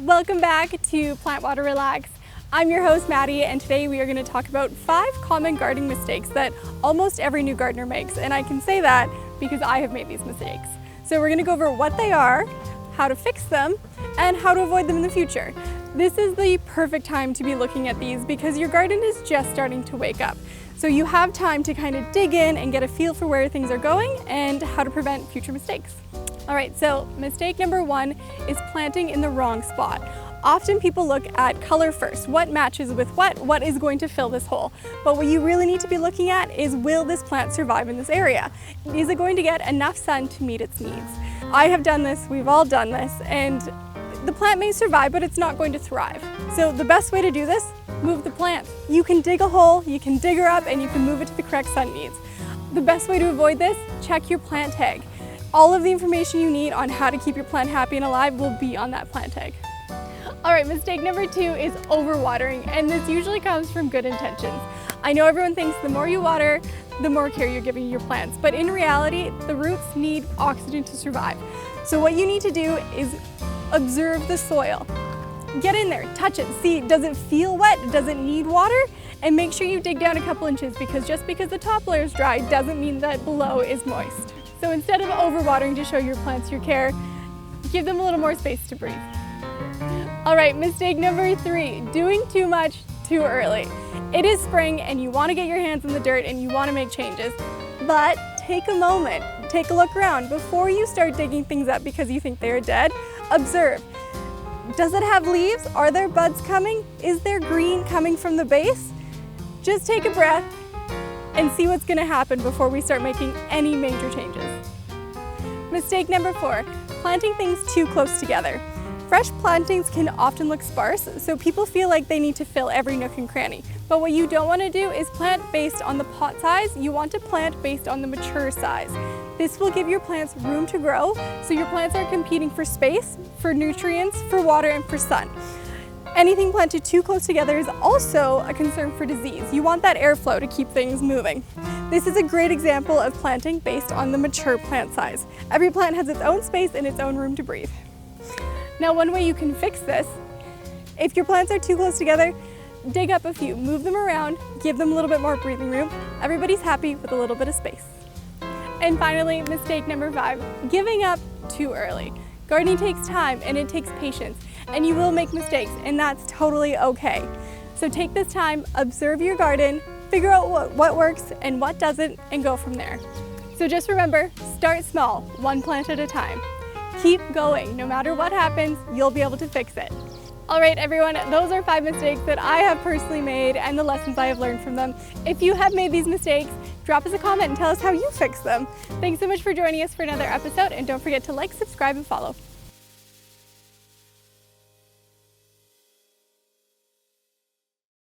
Welcome back to Plant Water Relax. I'm your host Maddie, and today we are going to talk about 5 common gardening mistakes that almost every new gardener makes, and I can say that because I have made these mistakes. So we're going to go over what they are, how to fix them, and how to avoid them in the future. This is the perfect time to be looking at these because your garden is just starting to wake up. So you have time to kind of dig in and get a feel for where things are going and how to prevent future mistakes. All right, so mistake number 1 is planting in the wrong spot. Often people look at color first, what matches with what is going to fill this hole. But what you really need to be looking at is, will this plant survive in this area? Is it going to get enough sun to meet its needs? I have done this, we've all done this, and the plant may survive, but it's not going to thrive. So the best way to do this, move the plant. You can dig a hole, you can dig her up, and you can move it to the correct sun needs. The best way to avoid this, check your plant tag. All of the information you need on how to keep your plant happy and alive will be on that plant tag. All right, mistake number 2 is overwatering, and this usually comes from good intentions. I know everyone thinks the more you water, the more care you're giving your plants, but in reality, the roots need oxygen to survive. So what you need to do is observe the soil. Get in there, touch it, see, does it feel wet? Does it need water? And make sure you dig down a couple inches, because just because the top layer is dry doesn't mean that below is moist. So instead of overwatering to show your plants your care, give them a little more space to breathe. All right, mistake number 3, doing too much too early. It is spring and you want to get your hands in the dirt and you want to make changes, but take a moment, take a look around. Before you start digging things up because you think they are dead, observe. Does it have leaves? Are there buds coming? Is there green coming from the base? Just take a breath and see what's going to happen before we start making any major changes. Mistake number 4, planting things too close together. Fresh plantings can often look sparse, so people feel like they need to fill every nook and cranny. But what you don't want to do is plant based on the pot size. You want to plant based on the mature size. This will give your plants room to grow, so your plants are competing for space, for nutrients, for water, and for sun. Anything planted too close together is also a concern for disease. You want that airflow to keep things moving. This is a great example of planting based on the mature plant size. Every plant has its own space and its own room to breathe. Now, one way you can fix this, if your plants are too close together, dig up a few, move them around, give them a little bit more breathing room. Everybody's happy with a little bit of space. And finally, mistake number 5, giving up too early. Gardening takes time and it takes patience, and you will make mistakes, and that's totally okay. So take this time, observe your garden, figure out what works and what doesn't, and go from there. So just remember, start small, one plant at a time. Keep going. No matter what happens, you'll be able to fix it. All right, everyone, those are 5 mistakes that I have personally made and the lessons I have learned from them. If you have made these mistakes, drop us a comment and tell us how you fix them. Thanks so much for joining us for another episode, and don't forget to like, subscribe, and follow.